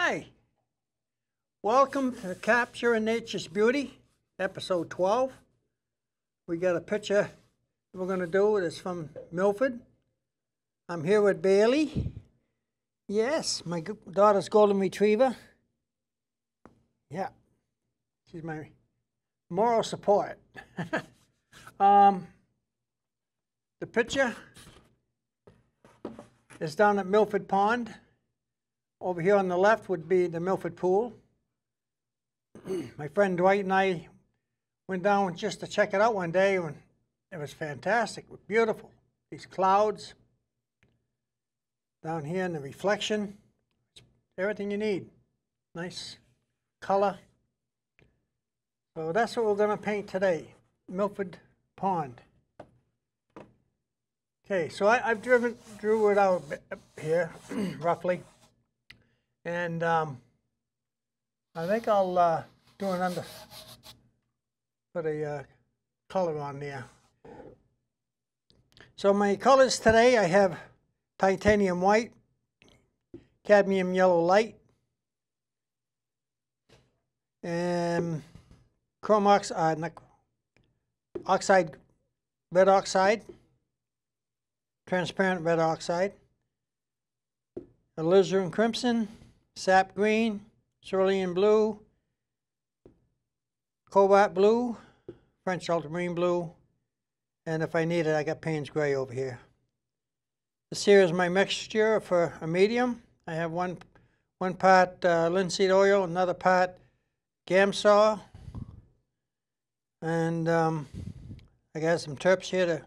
Hi, welcome to Capturing Nature's Beauty, episode 12. We got a picture we're going to do that's from Milford. I'm here with Bailey. Yes, my daughter's golden retriever. Yeah, she's my moral support. The picture is down at Milford Pond. Over here on the left would be the Milford Pool. My friend Dwight and I went down just to check it out one day, and it was fantastic. It was beautiful. These clouds down here in the reflection. Everything you need. Nice color. So that's what we're going to paint today. Milford Pond. Okay, so I've drew it out a bit up here, roughly. And I think I'll do an put a color on there. So my colors today, I have titanium white, cadmium yellow light, and chrome oxide, red oxide, transparent red oxide, alizarin crimson, sap green, cerulean blue, cobalt blue, French ultramarine blue, and if I need it, I got Payne's gray over here. This here is my mixture for a medium. I have one part linseed oil, another part Gamsol, and I got some terps here to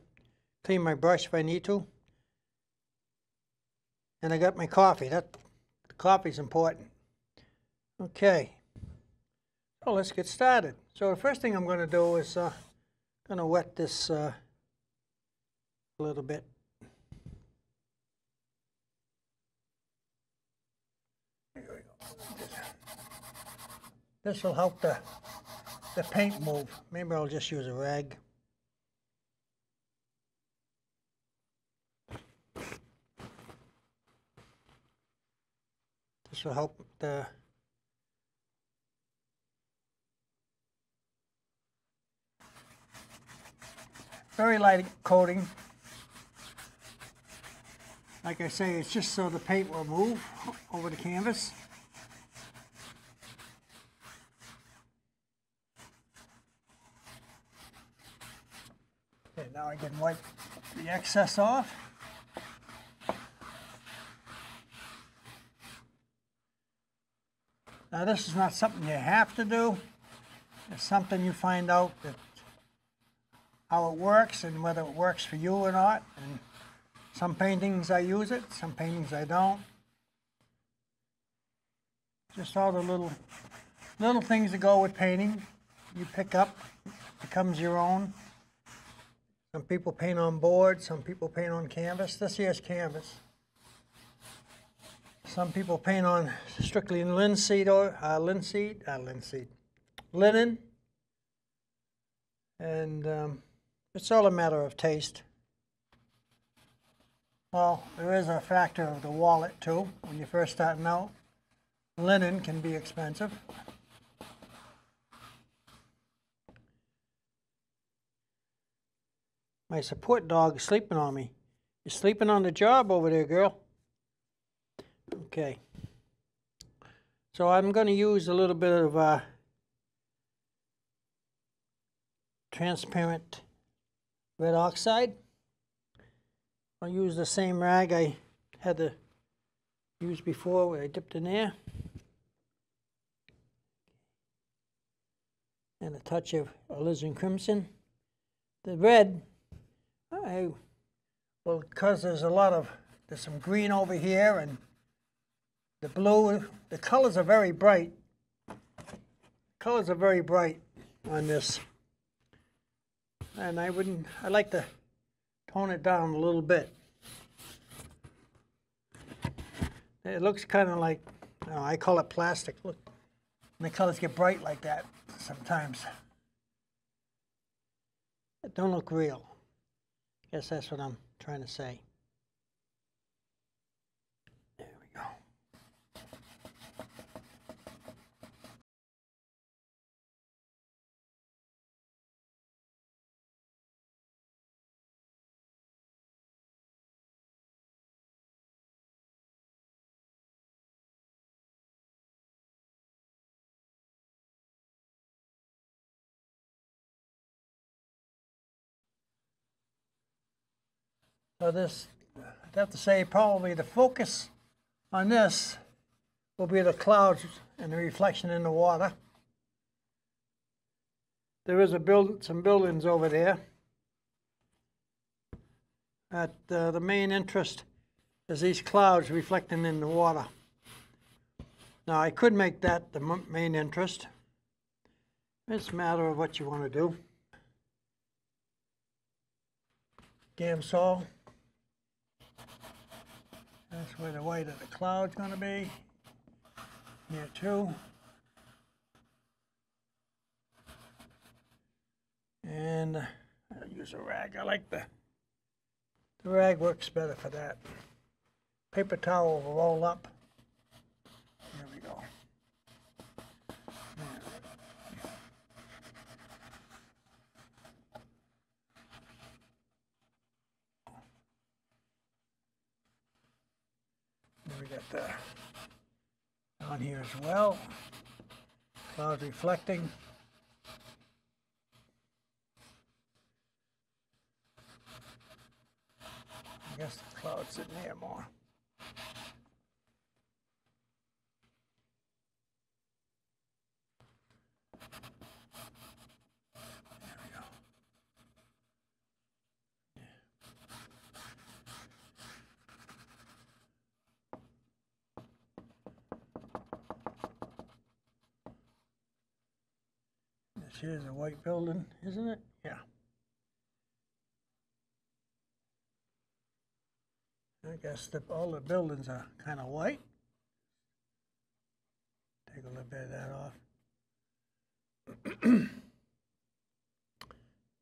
clean my brush if I need to. And I got my coffee. Coffee's important. Okay, so let's get started. So the first thing I'm going to do is going to wet this a little bit. There we go. This will help the paint move. Maybe I'll just use a rag. This will help the very light coating. Like I say, it's just so the paint will move over the canvas. Okay, now I can wipe the excess off. Now this is not something you have to do. It's something you find out that how it works and whether it works for you or not. And some paintings I use it, some paintings I don't. Just all the little things that go with painting. You pick up, becomes your own. Some people paint on board, some people paint on canvas. This here's canvas. Some people paint on strictly linseed or linen, and it's all a matter of taste. Well, there is a factor of the wallet too. When you're first starting out, linen can be expensive. My support dog is sleeping on me. You're sleeping on the job over there, girl. Okay, so I'm going to use a little bit of transparent red oxide. I'll use the same rag I had to use before where I dipped in there. And a touch of alizarin crimson. The red, well, because there's some green over here and the blue, the colors are very bright. Colors are very bright on this. And I like to tone it down a little bit. It looks kind of like, I call it plastic. Look, when the colors get bright like that sometimes. It don't look real. I guess that's what I'm trying to say. There we go. So this, I'd have to say probably the focus on this will be the clouds and the reflection in the water. There is some buildings over there. The main interest is these clouds reflecting in the water. Now I could make that the main interest. It's a matter of what you want to do. Gamsol. That's where the white of the cloud's going to be. Here too. And I'll use a rag. I like the rag works better for that. Paper towel will roll up. There we go. Then we got the on here as well. Clouds reflecting. I guess the cloud's sitting there more. There we go. This here's a white building, isn't it? Yeah. I guess all the buildings are kind of white. Take a little bit of that off.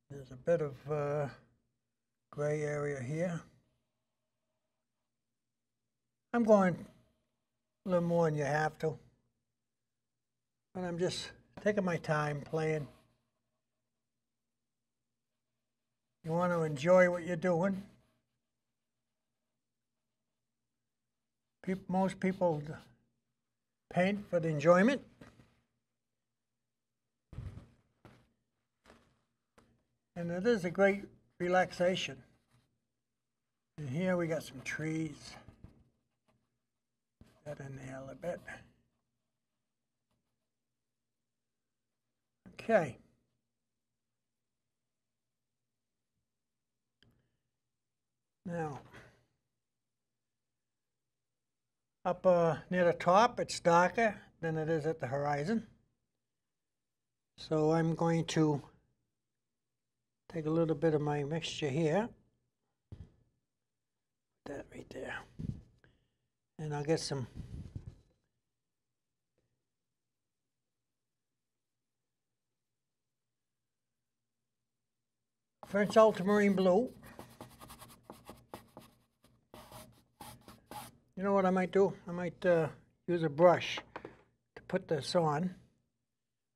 There's a bit of gray area here. I'm going a little more than you have to. But I'm just taking my time playing. You want to enjoy what you're doing. Most people paint for the enjoyment. And it is a great relaxation. And here we got some trees. That in there a little bit. Okay. Now, up near the top, it's darker than it is at the horizon. So I'm going to take a little bit of my mixture here. Put that right there. And I'll get some French ultramarine blue. You know what I might do? I might use a brush to put this on.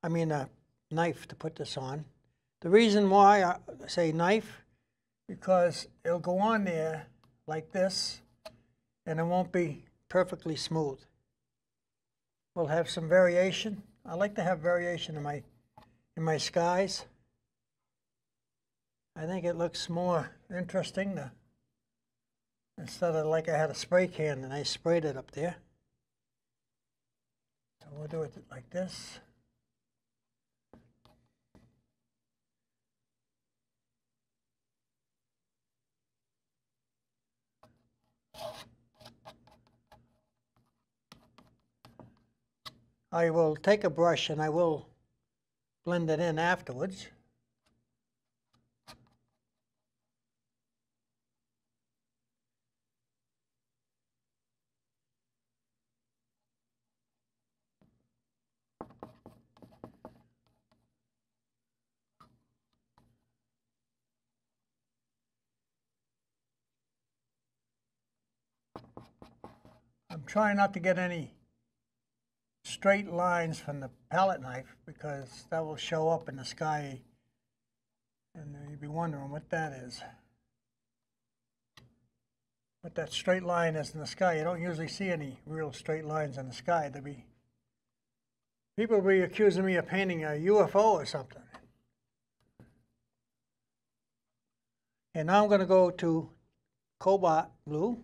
I mean a knife to put this on. The reason why I say knife, because it'll go on there like this, and it won't be perfectly smooth. We'll have some variation. I like to have variation in my skies. I think it looks more interesting instead of like I had a spray can and I sprayed it up there. So we'll do it like this. I will take a brush and I will blend it in afterwards. I'm trying not to get any straight lines from the palette knife because that will show up in the sky and you'll be wondering what that is. What that straight line is in the sky. You don't usually see any real straight lines in the sky. People will be accusing me of painting a UFO or something. And now I'm going to go to cobalt blue,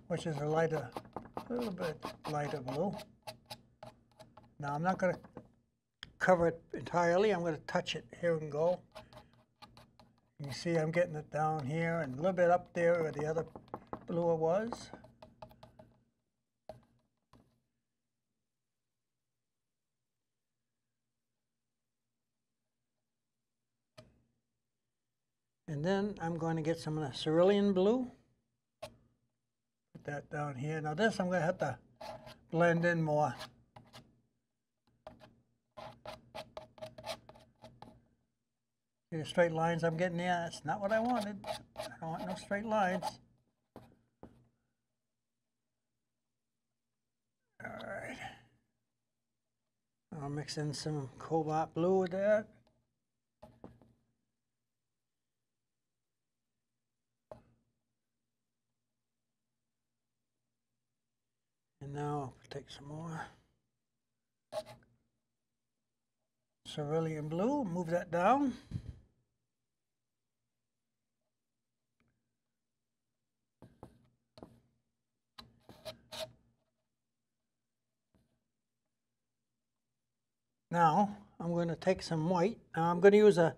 which is a little bit lighter blue. Now I'm not going to cover it entirely. I'm going to touch it here and go. You can see I'm getting it down here and a little bit up there where the other blue was. And then I'm going to get some of the cerulean blue. Put that down here. Now this I'm going to have to blend in more. See the straight lines I'm getting there? That's not what I wanted. I don't want no straight lines. Alright. I'll mix in some cobalt blue with that. And now I'll take some more cerulean blue, move that down. Now I'm going to take some white. Now I'm going to use a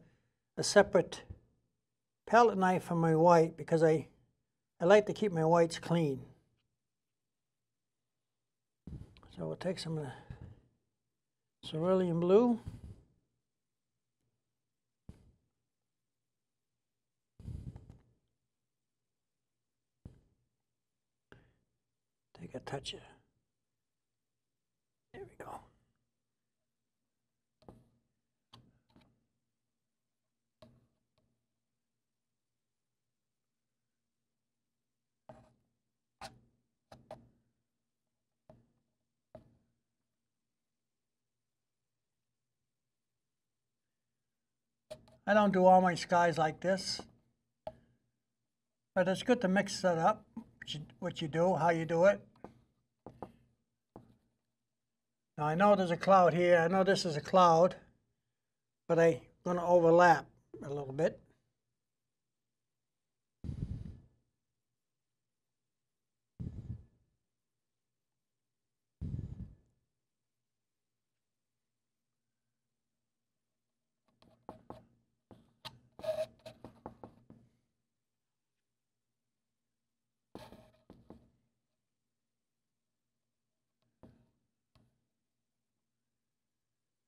separate palette knife for my white because I like to keep my whites clean. So we'll take some of the cerulean blue. Take a touch of, there we go. I don't do all my skies like this, but it's good to mix it up, what you do, how you do it. Now I know there's a cloud here, I know this is a cloud, but I'm going to overlap a little bit.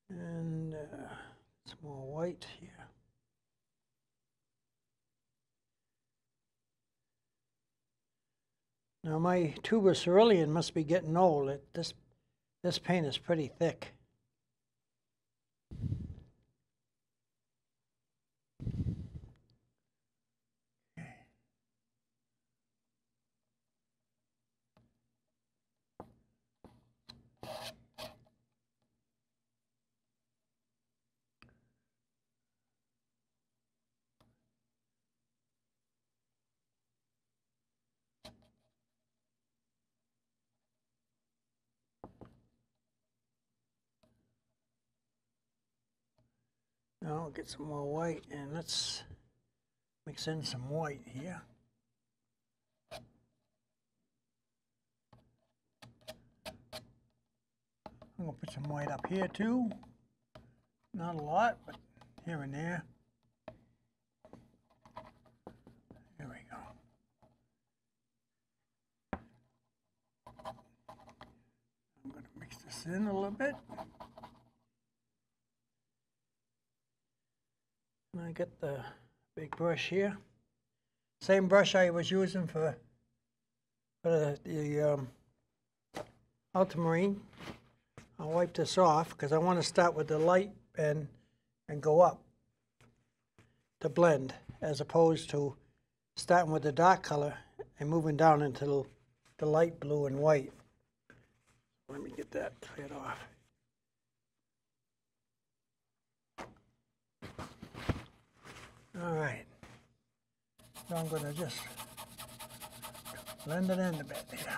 And some more white here. Now my tuber cerulean must be getting old. This paint is pretty thick. Now I'll get some more white and let's mix in some white here. I'm going to put some white up here too. Not a lot, but here and there. There we go. I'm going to mix this in a little bit. And I get the big brush here. Same brush I was using for the ultramarine. I'll wipe this off because I want to start with the light and go up to blend, as opposed to starting with the dark color and moving down into the light blue and white. Let me get that cleared off. All right, so I'm going to just blend it in a bit here.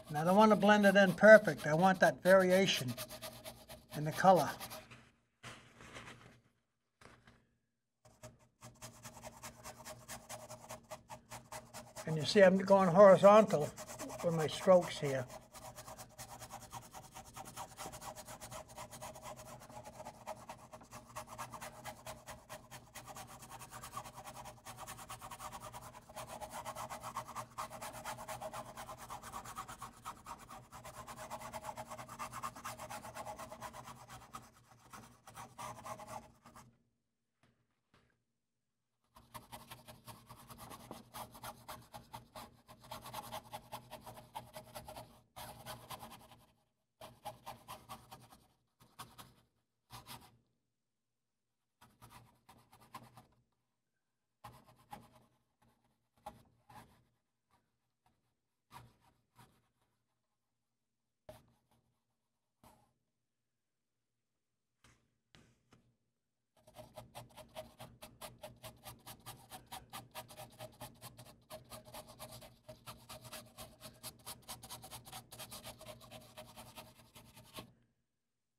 And I don't want to blend it in perfect. I want that variation in the color. And you see I'm going horizontal with my strokes here.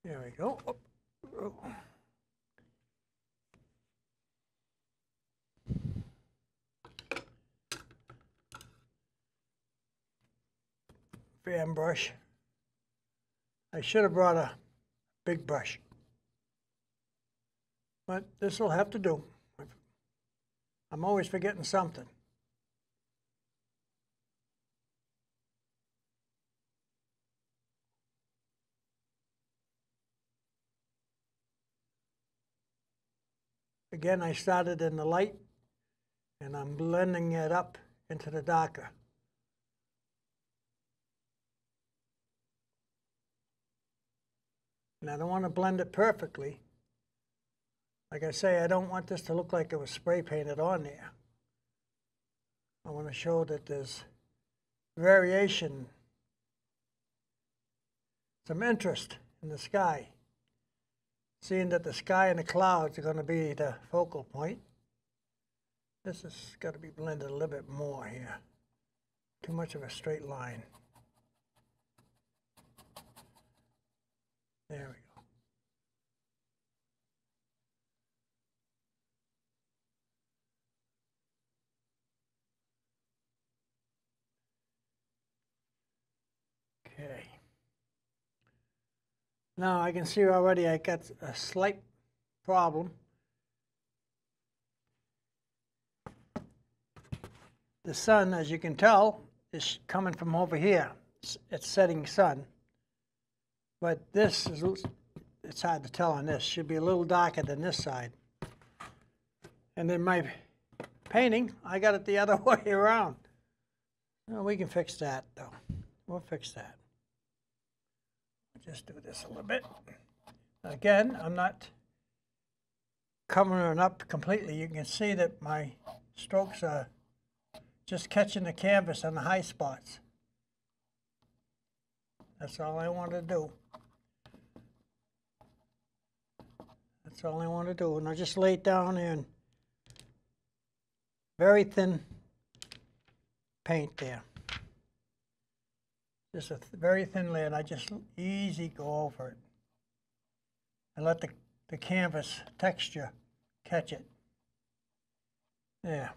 There we go. Oh, oh. Fan brush. I should have brought a big brush, but this will have to do. I'm always forgetting something. Again, I started in the light, and I'm blending it up into the darker. And I don't want to blend it perfectly. Like I say, I don't want this to look like it was spray painted on there. I want to show that there's variation, some interest in the sky. Seeing that the sky and the clouds are going to be the focal point. This has got to be blended a little bit more here. Too much of a straight line. There we go. Okay. Now I can see already I got a slight problem. The sun, as you can tell, is coming from over here. It's setting sun. But this is, it's hard to tell on this. Should be a little darker than this side. And then my painting, I got it the other way around. Well, we can fix that though. We'll fix that. Just do this a little bit. Again, I'm not covering it up completely. You can see that my strokes are just catching the canvas on the high spots. That's all I want to do. That's all I want to do. And I just lay it down in very thin paint there. Just a very thin layer, and I just easy go over it. And let the canvas texture catch it. There.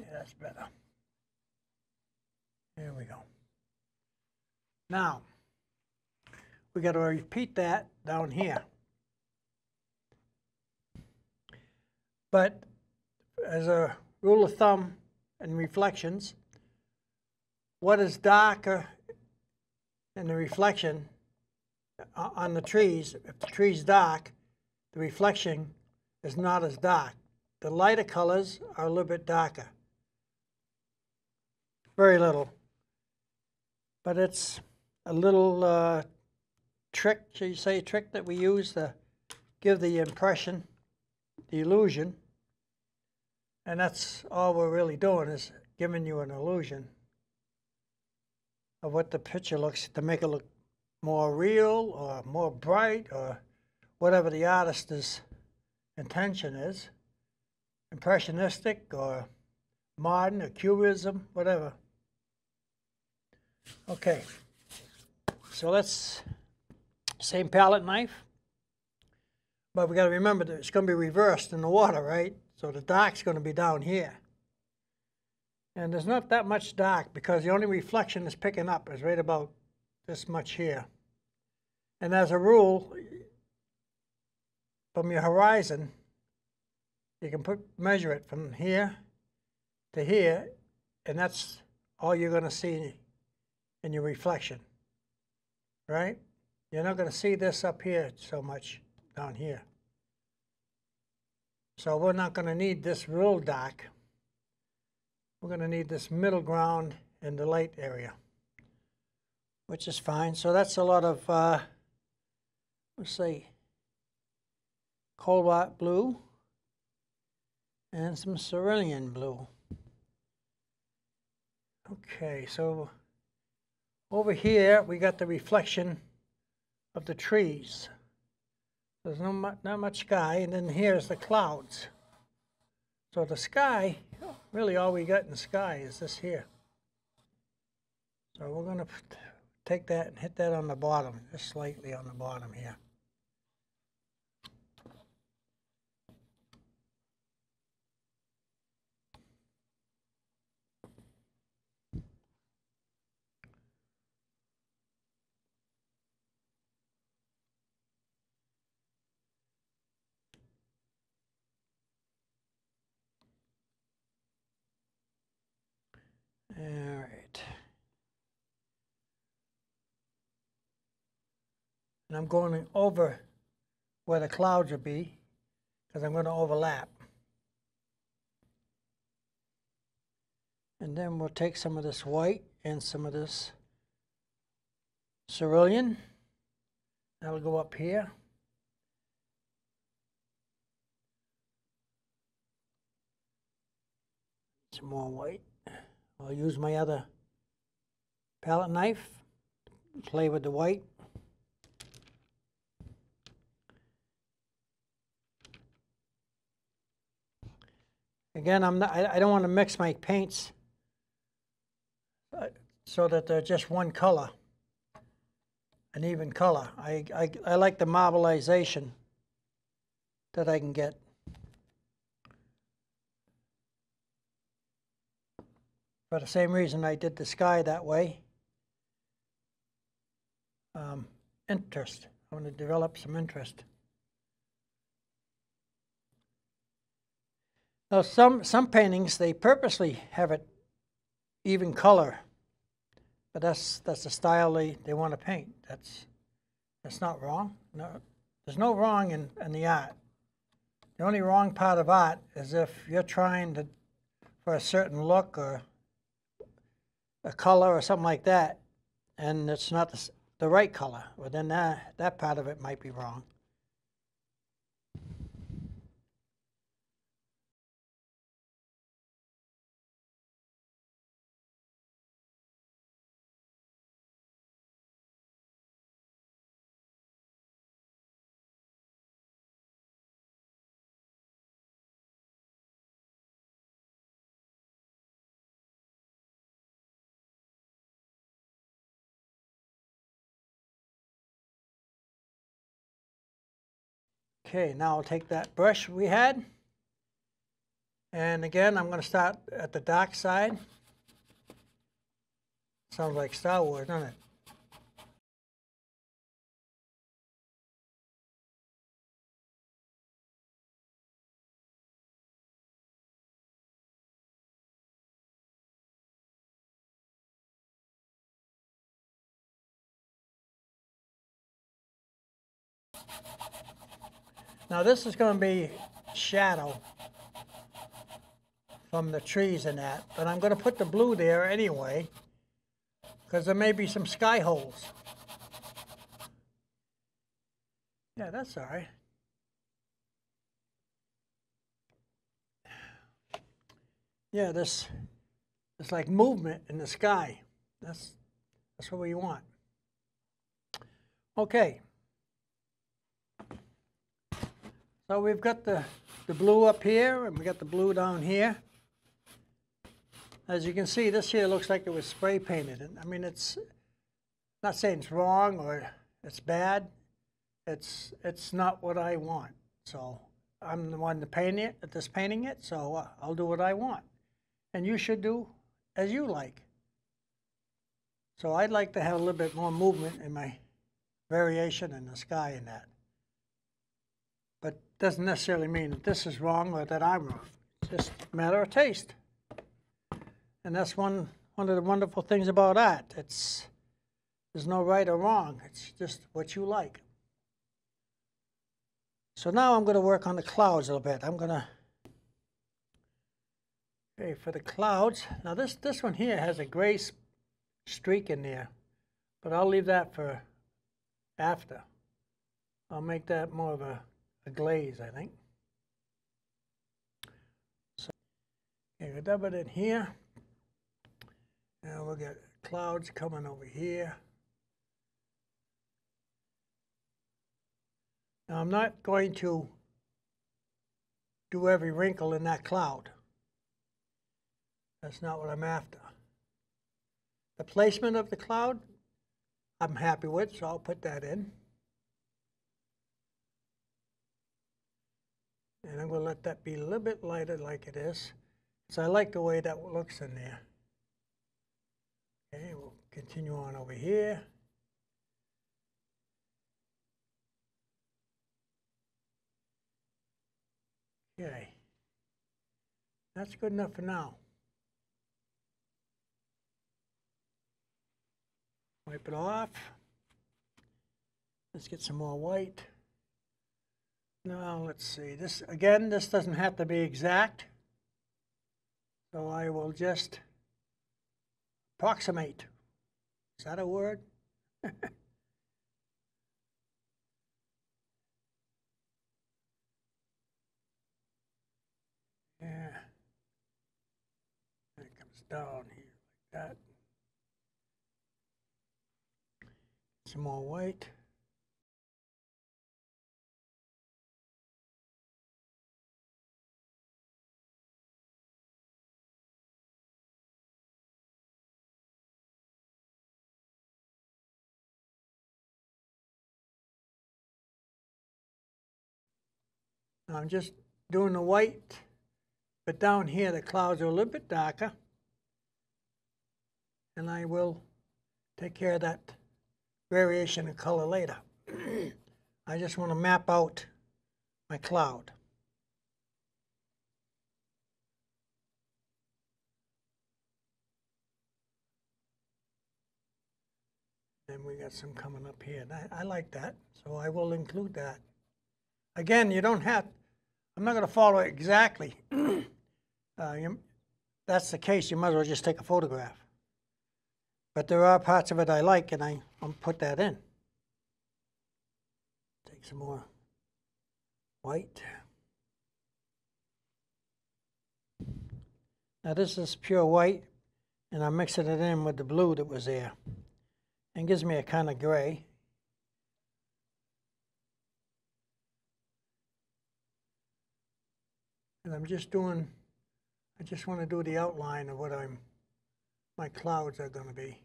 Yeah, that's better. There we go. Now, we got to repeat that down here. But as a rule of thumb in reflections, what is darker in the reflection on the trees, if the tree's dark, the reflection is not as dark. The lighter colors are a little bit darker. Very little. But it's a little trick, should you say, trick that we use to give the impression, the illusion. And that's all we're really doing, is giving you an illusion. of what the picture looks, to make it look more real or more bright or whatever the artist's intention is, impressionistic or modern or cubism, whatever. Okay, so let's, same palette knife, but we got to remember that it's going to be reversed in the water, right? So the dark's going to be down here. And there's not that much dark because the only reflection it's picking up is right about this much here. And as a rule, from your horizon, you can measure it from here to here, and that's all you're going to see in your reflection, right? You're not going to see this up here so much down here. So we're not going to need this real dark. We're going to need this middle ground in the light area, which is fine. So that's a lot of, let's see, cobalt blue and some cerulean blue. Okay, so over here we got the reflection of the trees. There's not much sky, and then here's the clouds. So the sky, really all we got in the sky is this here. So we're going to take that and hit that on the bottom, just slightly on the bottom here. All right. And I'm going over where the clouds will be because I'm going to overlap. And then we'll take some of this white and some of this cerulean. That'll go up here. Some more white. I'll use my other palette knife, play with the white. Again, I don't want to mix my paints so that they're just one color, an even color. I like the marbleization that I can get. For the same reason I did the sky that way. Interest. I want to develop some interest. Now some paintings, they purposely have it even color. But that's the style they want to paint. That's not wrong. No, there's no wrong in the art. The only wrong part of art is if you're trying for a certain look or a color or something like that, and it's not the right color. Well, then that part of it might be wrong. Okay, now I'll take that brush we had, and again I'm going to start at the dark side. Sounds like Star Wars, doesn't it? Now this is going to be shadow from the trees and that, but I'm going to put the blue there anyway because there may be some sky holes. Yeah, that's all right. Yeah, there's like movement in the sky. That's what we want. Okay. So we've got the blue up here, and we got the blue down here. As you can see, this here looks like it was spray painted. And I mean, it's not saying it's wrong or it's bad. It's not what I want. So I'm the one painting it, so I'll do what I want. And you should do as you like. So I'd like to have a little bit more movement in my variation in the sky and that. But doesn't necessarily mean that this is wrong or that I'm wrong. It's just a matter of taste. And that's one of the wonderful things about art. There's no right or wrong. It's just what you like. So now I'm going to work on the clouds a little bit. Okay, for the clouds. Now this one here has a gray streak in there, but I'll leave that for after. I'll make that more of a glaze, I think. So, okay, we'll dub it in here. Now we'll get clouds coming over here. Now I'm not going to do every wrinkle in that cloud. That's not what I'm after. The placement of the cloud, I'm happy with, so I'll put that in. And I'm going to let that be a little bit lighter like it is. So I like the way that looks in there. Okay, we'll continue on over here. Okay. That's good enough for now. Wipe it off. Let's get some more white. Now let's see, this doesn't have to be exact, so I will just approximate. Is that a word? Yeah, it comes down here like that. Some more white. I'm just doing the white, but down here the clouds are a little bit darker, and I will take care of that variation of color later. I just want to map out my cloud. Then we got some coming up here. I like that, so I will include that. Again, you don't have, I'm not going to follow it exactly. That's the case, you might as well just take a photograph. But there are parts of it I like, and I'll put that in. Take some more white. Now this is pure white, and I'm mixing it in with the blue that was there. And gives me a kind of gray. And I just want to do the outline of what my clouds are going to be.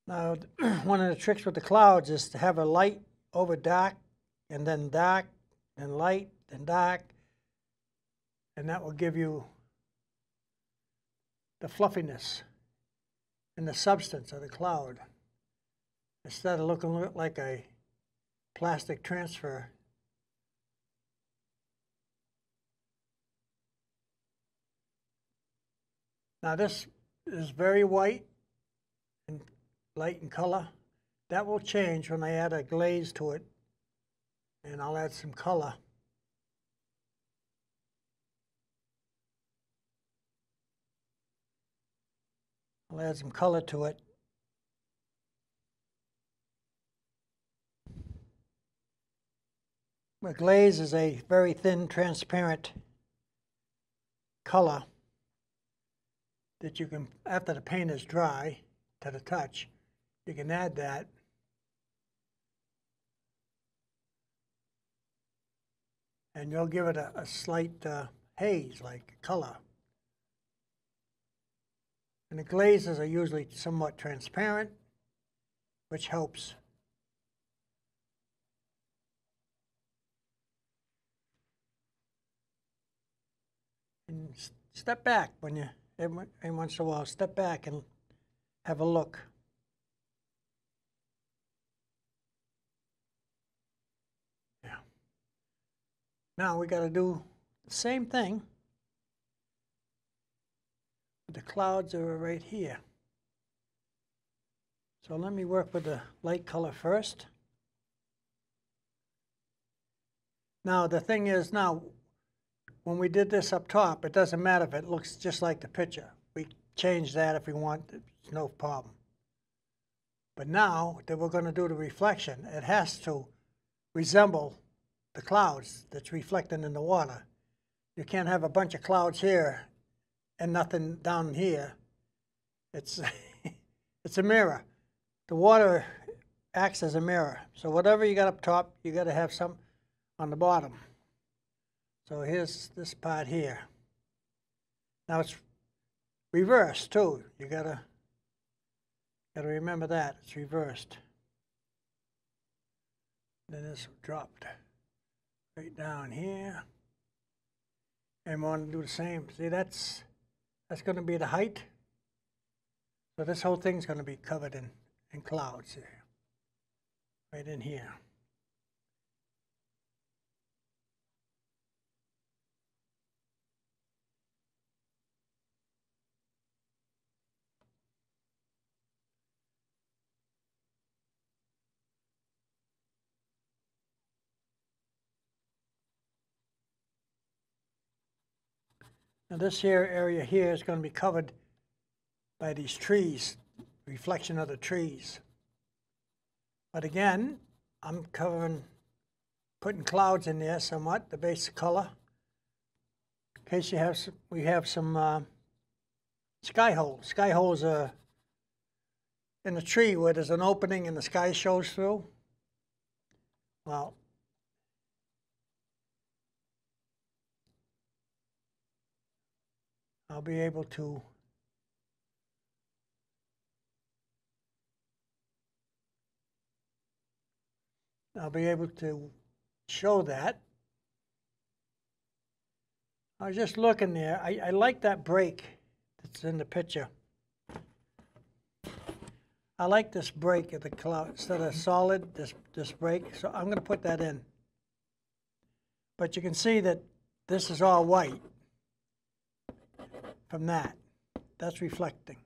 Now, one of the tricks with the clouds is to have a light over dark, and then light, then dark, and that will give you the fluffiness in the substance of the cloud instead of looking like a plastic transfer. Now this is very white and light in color. That will change when I add a glaze to it, and I'll add some color. I'll add some color to it. The glaze is a very thin, transparent color that you can, after the paint is dry to the touch, you can add that. And you'll give it a slight haze-like color. And the glazes are usually somewhat transparent, which helps. And step back when you, every once in a while, step back and have a look. Yeah. Now we got to do the same thing. The clouds are right here. So let me work with the light color first. Now the thing is, now when we did this up top, it doesn't matter if it looks just like the picture. We change that if we want, it's no problem. But now that we're going to do the reflection, it has to resemble the clouds that's reflecting in the water. You can't have a bunch of clouds here and nothing down here. It's it's a mirror. The water acts as a mirror. So whatever you got up top, you got to have some on the bottom. So here's this part here. Now it's reversed too. You gotta remember that it's reversed. Then this dropped right down here, and we want to do the same. See, that's going to be the height. So this whole thing's going to be covered in clouds here, right in here. Now this here area here is going to be covered by these trees, reflection of the trees. But again, I'm putting clouds in there somewhat, the basic color. In case you have some, we have some sky holes. Sky holes are in a tree where there's an opening and the sky shows through. Well, I'll be able to show that. I was just looking there. I like that break that's in the picture. I like this break of the cloud instead of solid, this break. So I'm going to put that in. But you can see that this is all white from that. That's reflecting.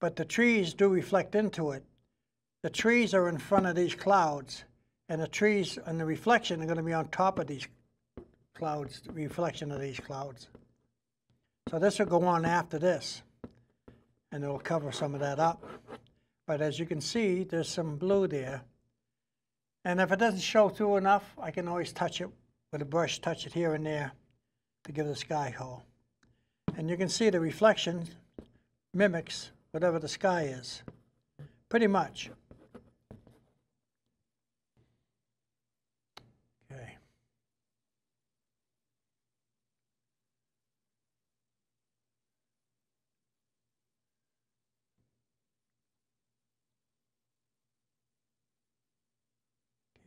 But the trees do reflect into it. The trees are in front of these clouds, and the trees and the reflection are going to be on top of these clouds, the reflection of these clouds. So this will go on after this, and it will cover some of that up. But as you can see, there's some blue there. And if it doesn't show through enough, I can always touch it with a brush, touch it here and there to give the sky hole. And you can see the reflection mimics whatever the sky is, pretty much. Okay.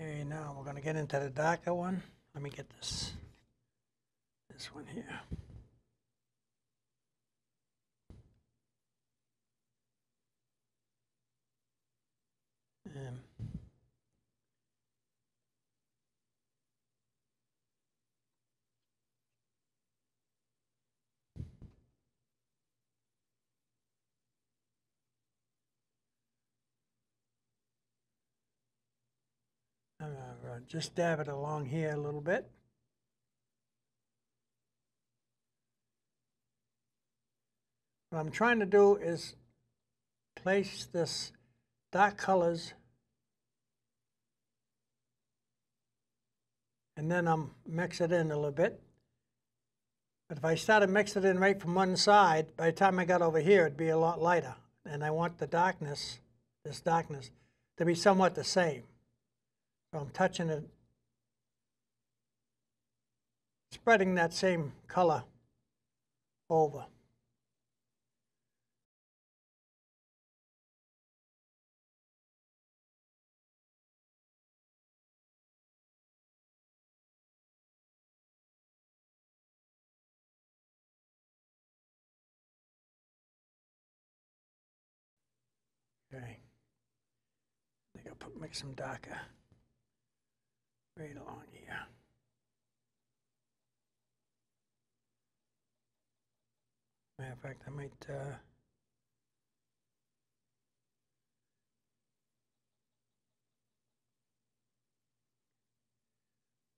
Okay, now we're going to get into the darker one. Let me get this one here. time. I'm gonna just dab it along here a little bit. What I'm trying to do is place this dark colors, and then mix it in a little bit. But if I started mixing it in right from one side, by the time I got over here, it'd be a lot lighter. And I want the darkness, this darkness, to be somewhat the same. So I'm touching it, spreading that same color over. Okay. I think I'll make some darker right along here. Matter of fact, I might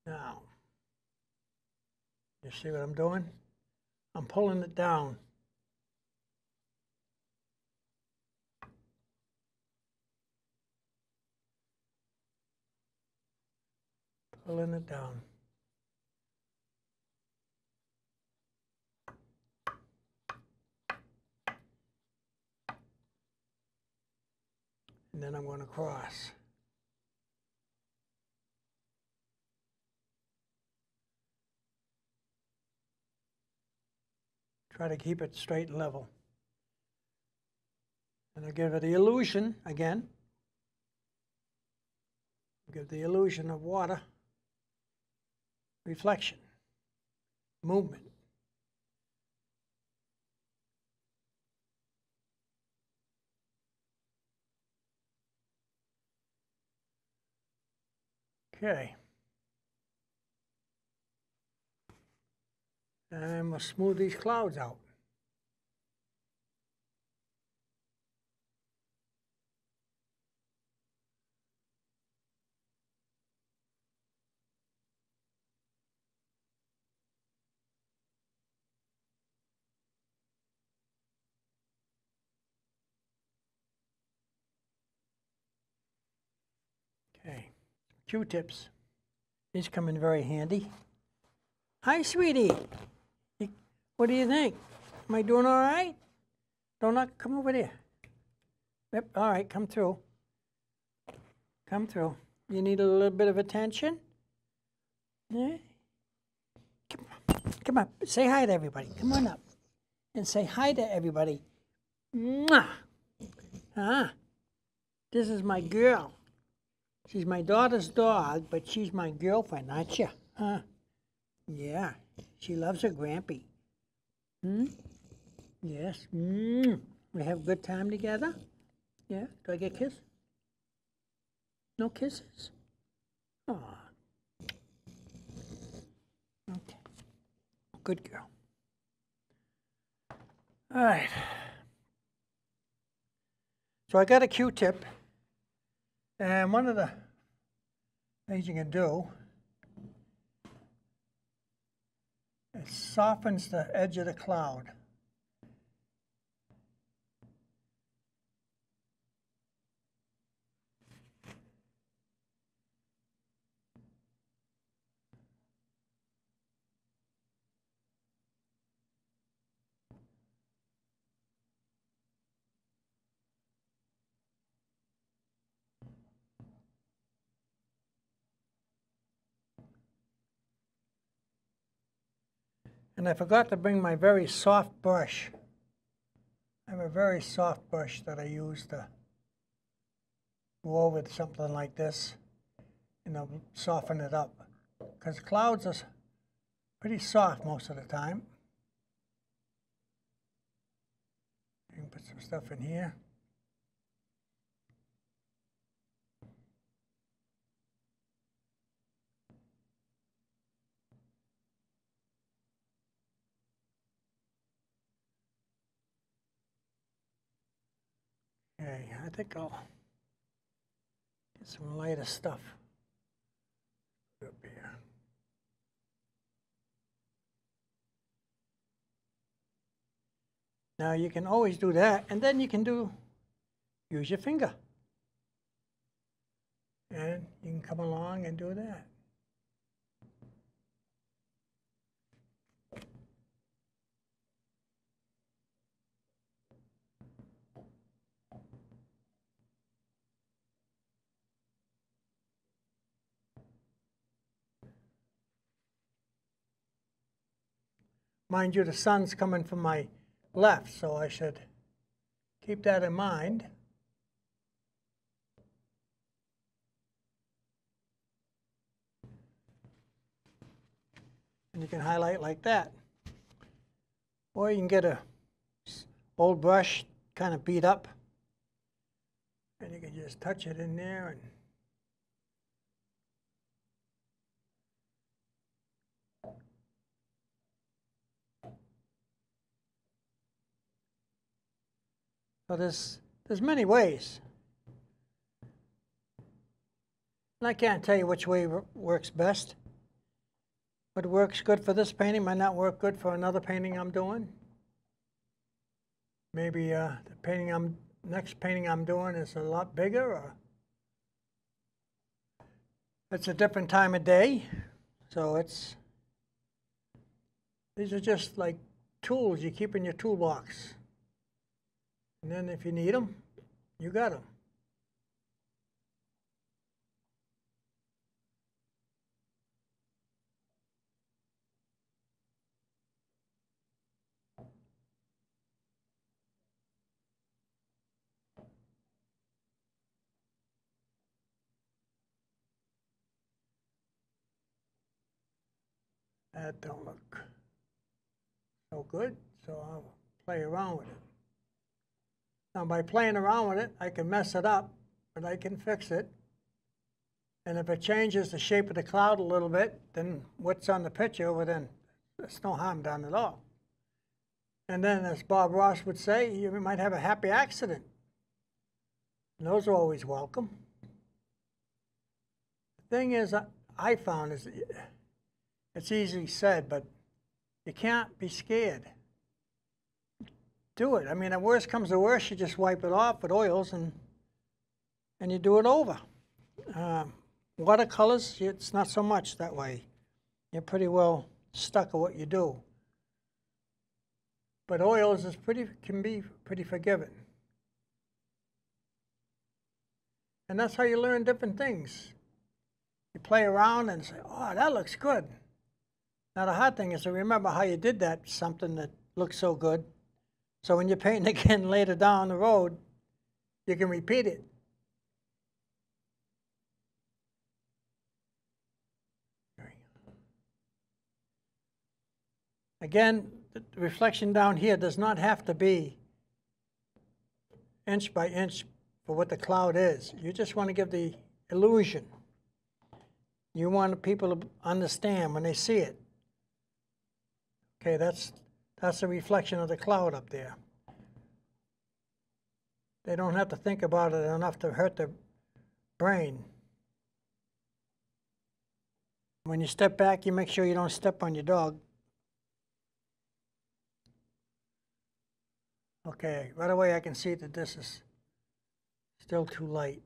now, you see what I'm doing? I'm pulling it down. Pulling it down. And then I'm going to cross. Try to keep it straight and level. And I'll give it the illusion again. Give the illusion of water, reflection, movement. Okay. And we'll smooth these clouds out. Okay. Q-tips. These come in very handy. Hi, sweetie. What do you think? Am I doing all right? Don't knock, come over there. Yep, all right, come through. Come through. You need a little bit of attention? Yeah? Come on, say hi to everybody. Come on up and say hi to everybody. Mwah! Ah, this is my girl. She's my daughter's dog, but she's my girlfriend, aren't you? Huh? Yeah, she loves her grampy. Hmm? Yes. We have a good time together? Yeah? Do I get a kiss? No kisses? Aw. Okay. Good girl. All right. So I got a Q-tip, and one of the things you can do, it softens the edge of the cloud. And I forgot to bring my very soft brush. I have a very soft brush that I use to go over something like this, and I'll soften it up. Because clouds are pretty soft most of the time. You can put some stuff in here. Okay, I think I'll get some lighter stuff up here. Now you can always do that, and then you can use your finger. And you can come along and do that. Mind you, the sun's coming from my left, so I should keep that in mind. And you can highlight like that. Or you can get a old brush, kind of beat up, and you can just touch it in there and so there's many ways. And I can't tell you which way works best. What works good for this painting might not work good for another painting I'm doing. Maybe the next painting I'm doing is a lot bigger, or it's a different time of day. So these are just like tools you keep in your toolbox. And then if you need them, you got them. That don't look so good, so I'll play around with it. Now by playing around with it, I can mess it up, but I can fix it. And if it changes the shape of the cloud a little bit, then what's on the picture, well then there's no harm done at all. And then, as Bob Ross would say, you might have a happy accident. And those are always welcome. The thing is, I found is, it's easily said, but you can't be scared. Do it. I mean, the worst comes to worst, you just wipe it off with oils and you do it over. Watercolors, it's not so much that way. You're pretty well stuck at what you do. But oils can be pretty forgiving. And that's how you learn different things. You play around and say, oh, that looks good. Now the hard thing is to remember how you did that, something that looks so good. So when you're painting again later down the road, you can repeat it. Again, the reflection down here does not have to be inch by inch for what the cloud is. You just want to give the illusion. You want people to understand when they see it. Okay, that's a reflection of the cloud up there. They don't have to think about it enough to hurt their brain. When you step back, you make sure you don't step on your dog. Okay, right away I can see that this is still too light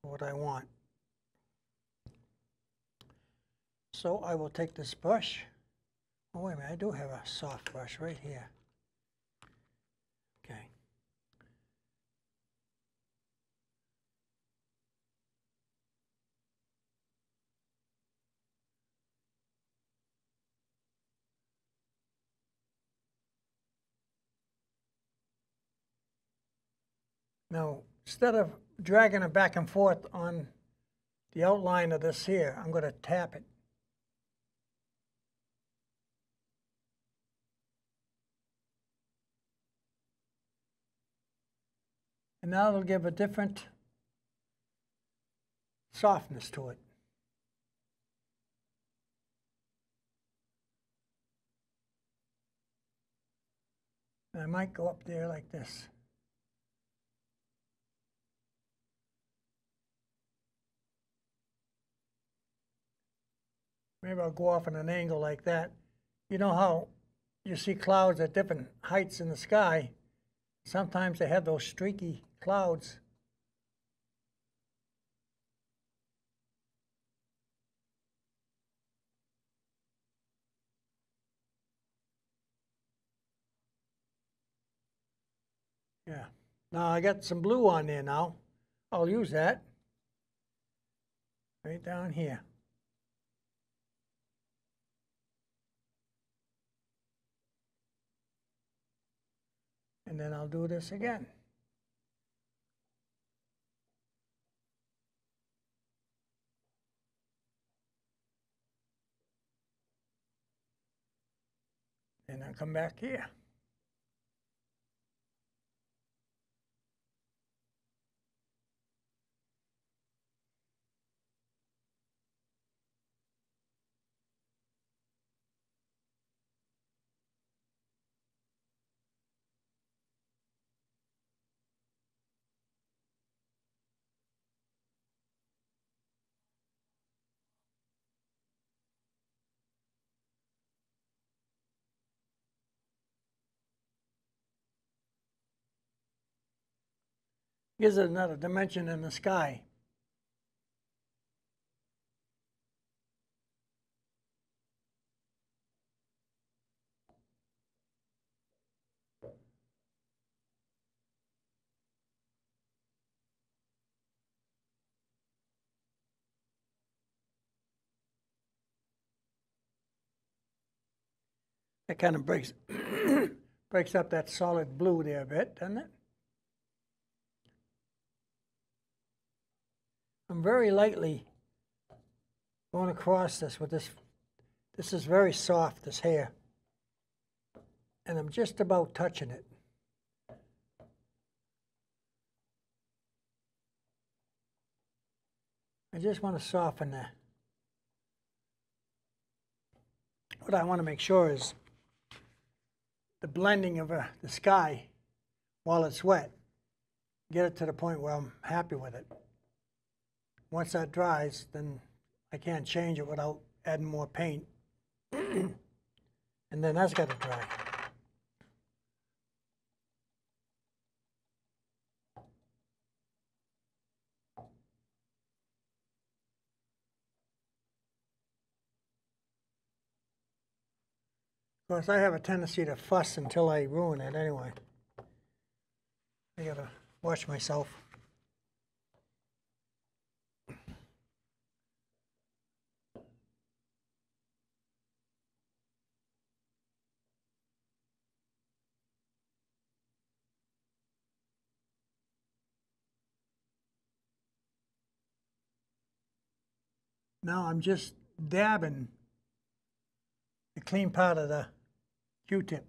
for what I want. So I will take this brush. Oh, wait a minute, I do have a soft brush right here. Okay. Now, instead of dragging it back and forth on the outline of this here, I'm going to tap it. And now it'll give a different softness to it. And I might go up there like this. maybe I'll go off at an angle like that. You know how you see clouds at different heights in the sky? Sometimes they have those streaky clouds. Yeah. Now I got some blue on there now. I'll use that right down here. And then I'll do this again. And I'll come back here. Gives it another dimension in the sky. It kind of breaks breaks up that solid blue there a bit, doesn't it? I'm very lightly going across this with this. This is very soft, this hair. And I'm just about touching it. I just want to soften that. What I want to make sure is the blending of the sky while it's wet. Get it to the point where I'm happy with it. Once that dries, then I can't change it without adding more paint. And then that's got to dry. Of course, I have a tendency to fuss until I ruin it anyway. I gotta watch myself. Now I'm just dabbing the clean part of the Q-tip.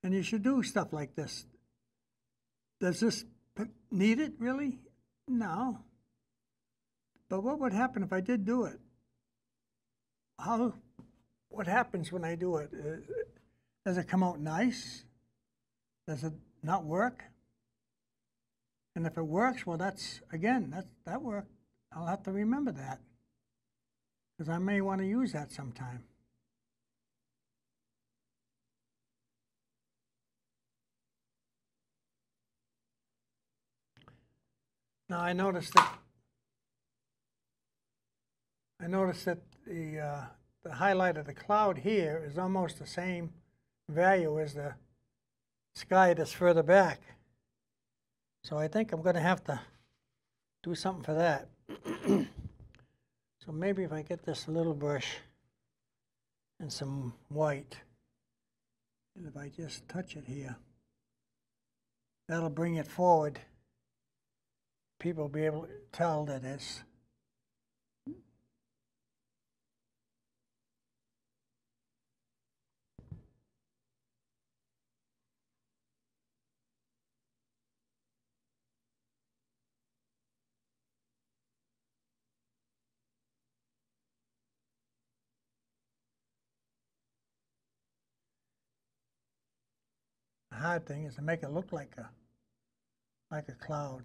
And you should do stuff like this. Does this need it, really? No. But what would happen if I did do it? What happens when I do it? Does it come out nice? Does it not work? And if it works, well, that worked. I'll have to remember that, because I may want to use that sometime. Now I noticed that the highlight of the cloud here is almost the same value as the sky that's further back. So I think I'm going to have to do something for that. So maybe if I get this little brush and some white, and if I just touch it here, that'll bring it forward. People will be able to tell that it's the hard thing is to make it look like a cloud.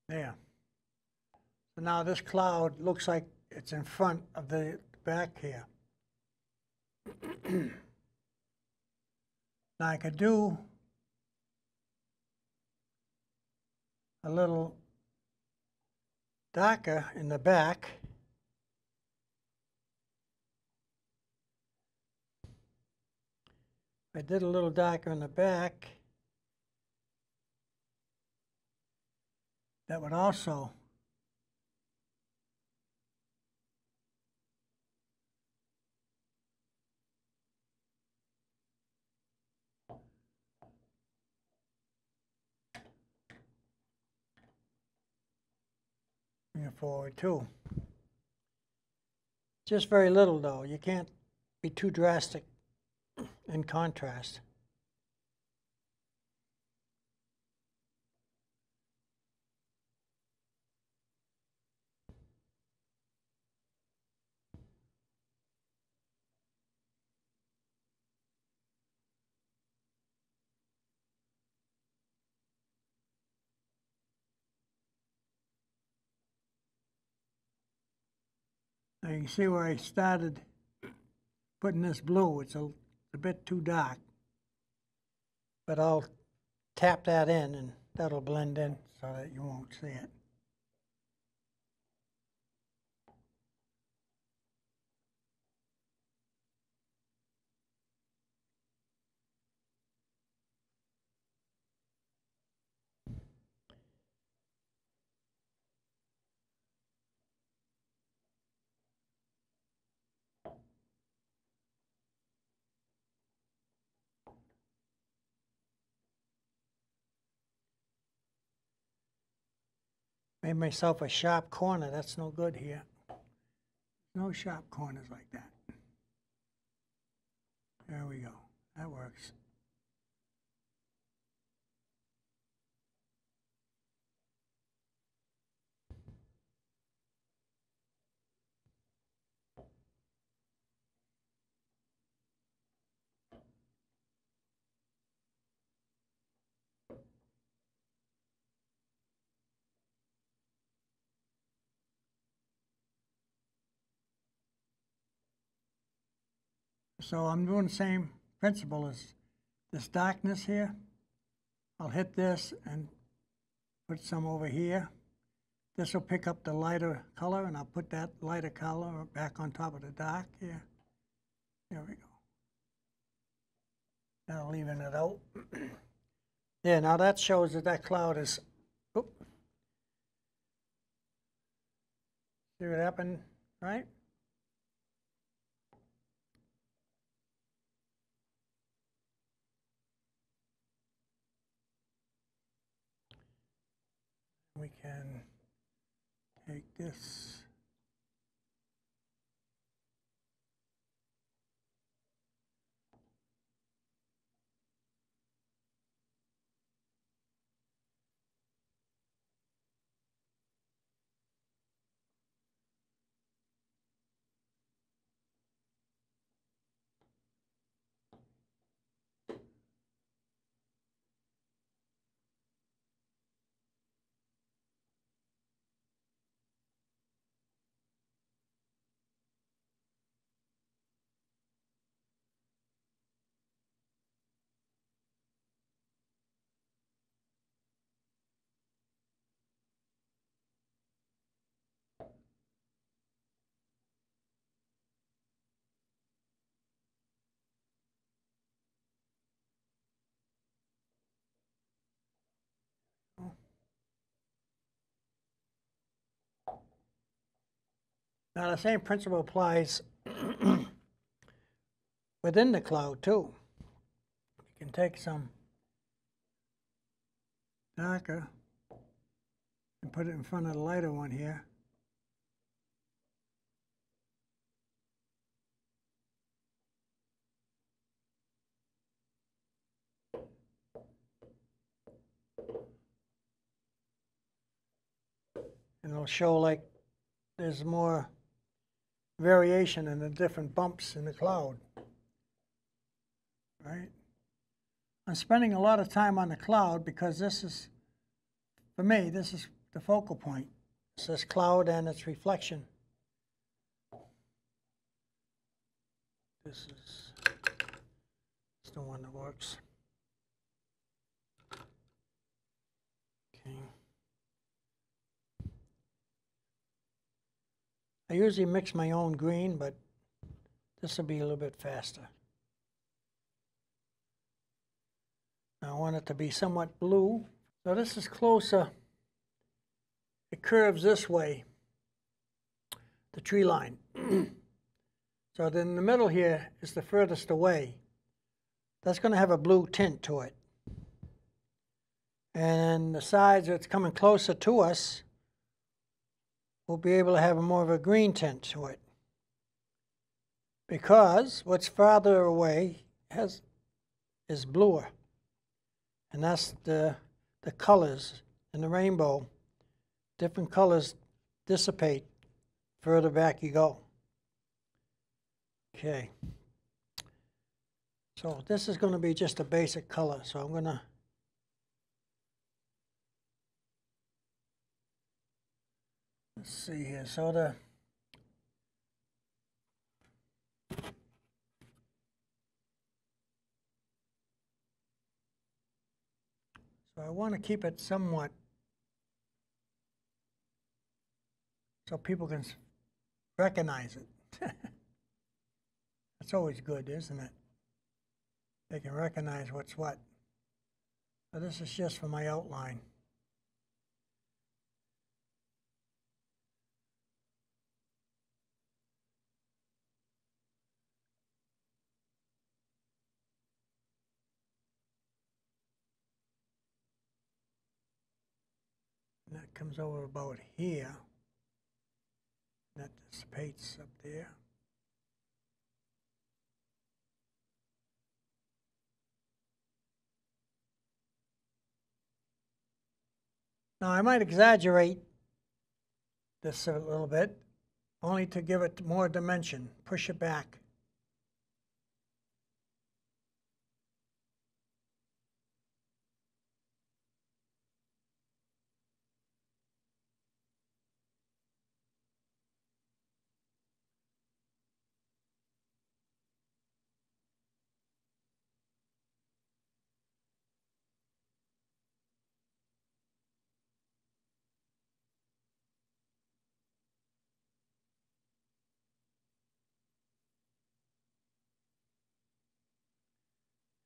There. So now this cloud looks like it's in front of the back here. Now I could do a little darker in the back. I did a little darker in the back. That would also bring it forward too. Just very little though. You can't be too drastic in contrast. Now you can see where I started putting this blue. It's a bit too dark. But I'll tap that in and that'll blend in so that you won't see it. Made myself a sharp corner. That's no good here. No sharp corners like that. There we go. That works. So I'm doing the same principle as this darkness here. I'll hit this and put some over here. This will pick up the lighter color, and I'll put that lighter color back on top of the dark here. There we go. That'll even it out. Yeah, now that shows that that cloud is, oop. See what happened, right? We can take this. Now the same principle applies within the cloud too. You can take some darker and put it in front of the lighter one here. And it'll show like there's more variation in the different bumps in the cloud, right? I'm spending a lot of time on the cloud because this is, for me, this is the focal point. It's this cloud and its reflection. This is the one that works. Okay. I usually mix my own green, but this will be a little bit faster. I want it to be somewhat blue. So this is closer. It curves this way, the tree line. So then the middle here is the furthest away. That's going to have a blue tint to it. And the sides that's coming closer to us will be able to have more of a green tint to it. Because what's farther away is bluer. And that's the colors in the rainbow. Different colors dissipate further back you go. Okay. So this is going to be just a basic color. So I'm going to let's see here. So I want to keep it somewhat so people can recognize it. That's always good, isn't it? They can recognize what's what. So this is just for my outline. And that comes over about here. And that dissipates up there. Now I might exaggerate this a little bit, only to give it more dimension, push it back.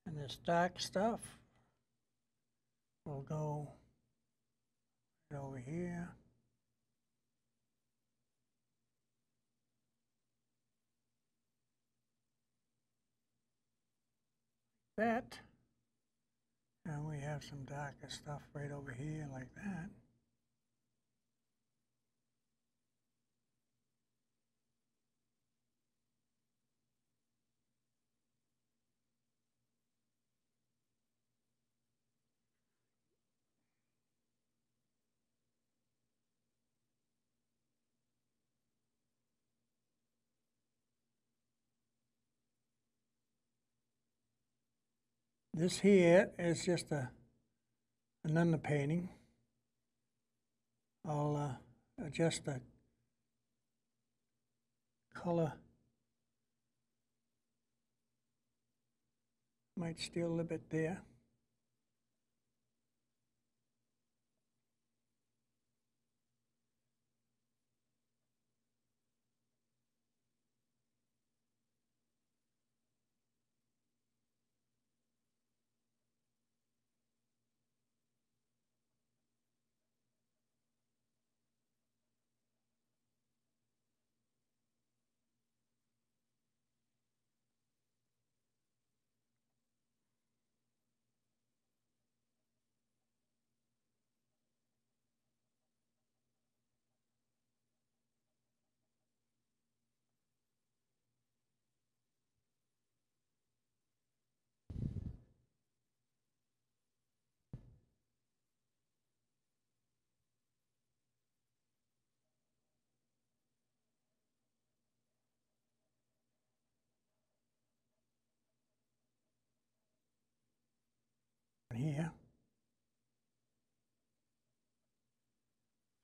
And this dark stuff will go right over here. That. And we have some darker stuff right over here like that. This here is just an underpainting. I'll adjust the color. Might steal a little bit there.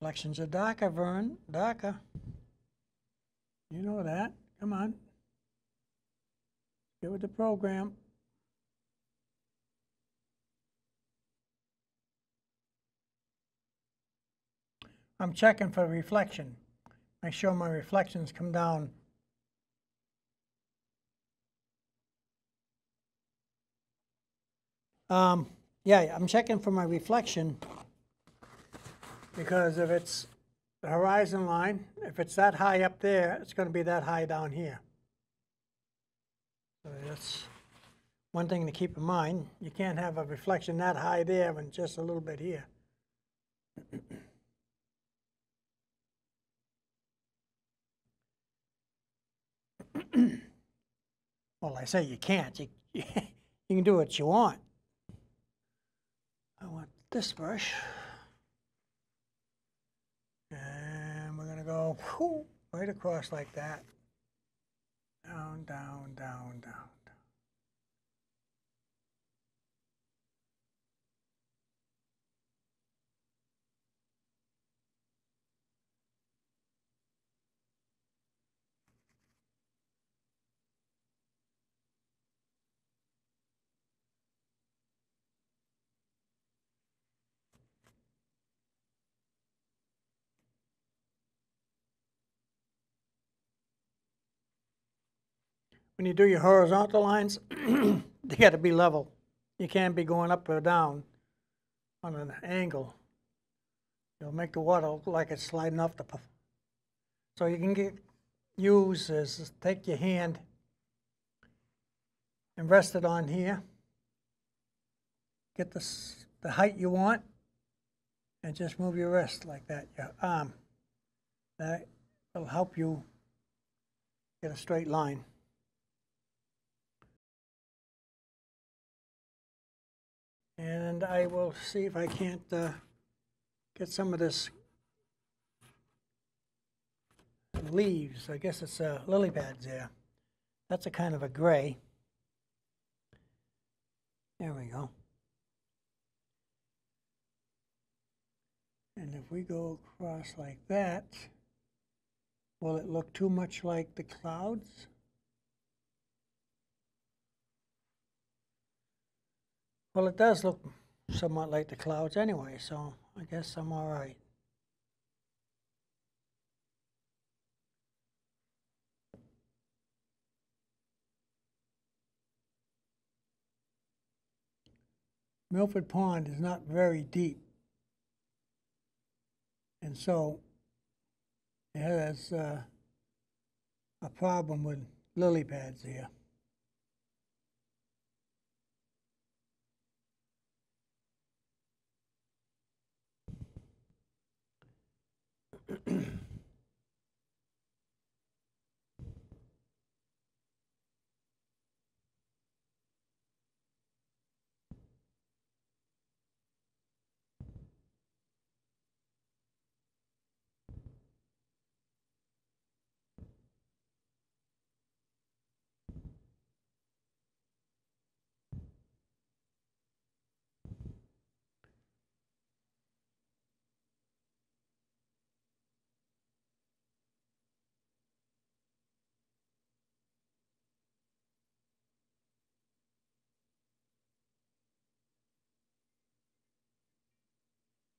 reflections are darker, Vern, darker. You know that. Come on. Get with the program. I'm checking for reflection. Make sure my reflections come down. Yeah, I'm checking for my reflection because if it's the horizon line, if it's that high up there, it's going to be that high down here. So that's one thing to keep in mind. You can't have a reflection that high there and just a little bit here. Well, I say you can't. You can do what you want. I want this brush. And we're going to go whoo, right across like that. Down, down, down, down. When you do your horizontal lines, they got to be level. You can't be going up or down on an angle. You'll make the water look like it's sliding off the puff. So you can use is take your hand and rest it on here. Get the height you want, and just move your wrist like that, your arm. That will help you get a straight line. And I will see if I can't get some of this leaves. I guess it's lily pads there. That's a kind of a gray. There we go. And if we go across like that, will it look too much like the clouds? Well, it does look somewhat like the clouds anyway, so I guess I'm all right. Milford Pond is not very deep, and so it has a problem with lily pads here.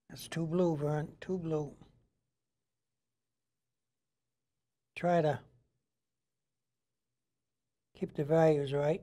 That's too blue, Vern, too blue. Try to keep the values right.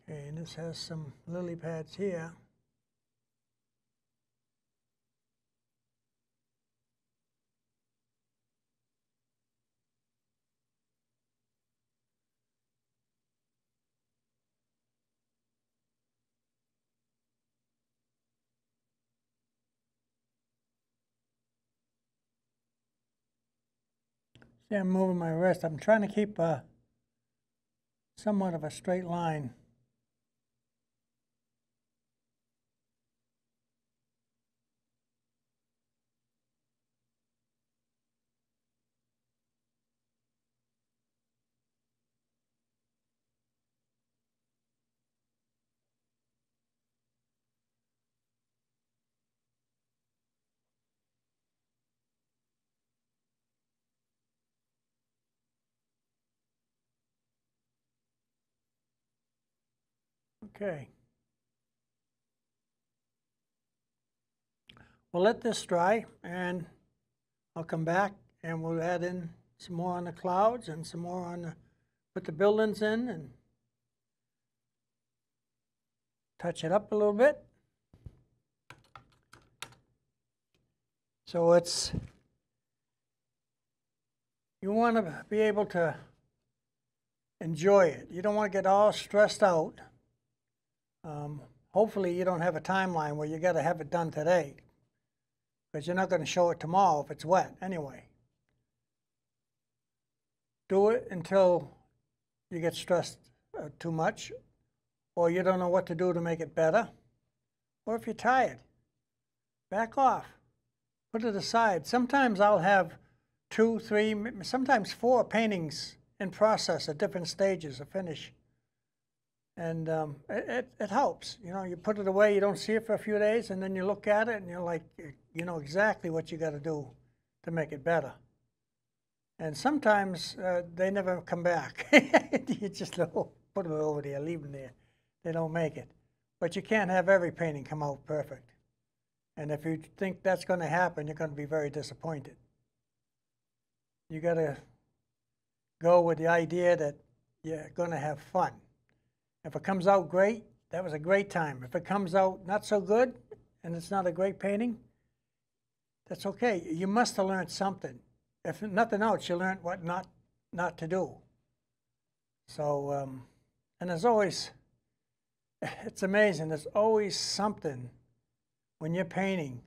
Okay, and this has some lily pads here. See, I'm moving my wrist. I'm trying to keep somewhat of a straight line. Okay. We'll let this dry, and I'll come back and we'll add in some more on the clouds and some more on the, put the buildings in and touch it up a little bit. So it's, you want to be able to enjoy it. You don't want to get all stressed out. Hopefully you don't have a timeline where you got to have it done today, because you're not going to show it tomorrow if it's wet anyway. Do it until you get stressed too much, or you don't know what to do to make it better, or if you're tired, back off, put it aside. Sometimes I'll have 2, 3, sometimes 4 paintings in process at different stages of finish. And it helps. You know, you put it away, you don't see it for a few days, and then you look at it and you're like, you know exactly what you got to do to make it better. And sometimes they never come back. You just don't put them over there, leave them there. They don't make it. But you can't have every painting come out perfect. And if you think that's going to happen, you're going to be very disappointed. You got to go with the idea that you're going to have fun. If it comes out great, that was a great time. If it comes out not so good and it's not a great painting, that's okay. You must have learned something. If nothing else, you learned what not to do. So, and there's always, it's amazing, there's always something when you're painting.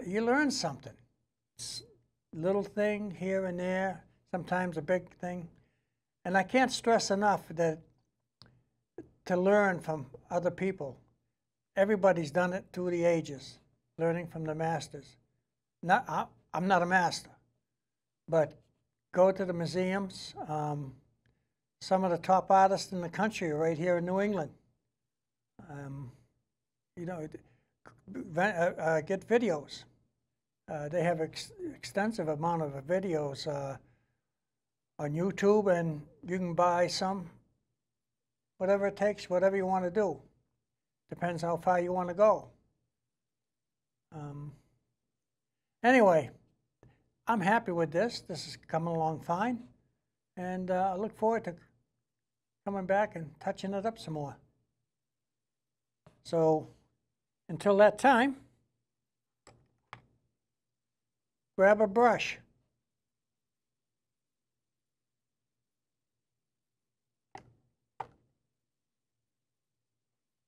You learn something. It's a little thing here and there, sometimes a big thing. And I can't stress enough that to learn from other people. Everybody's done it through the ages, learning from the masters. I'm not a master, but go to the museums. Some of the top artists in the country are right here in New England. You know, get videos. They have extensive amount of videos on YouTube, and you can buy some. Whatever it takes, whatever you want to do. Depends how far you want to go. Anyway, I'm happy with this. This is coming along fine. And I look forward to coming back and touching it up some more. So until that time, grab a brush.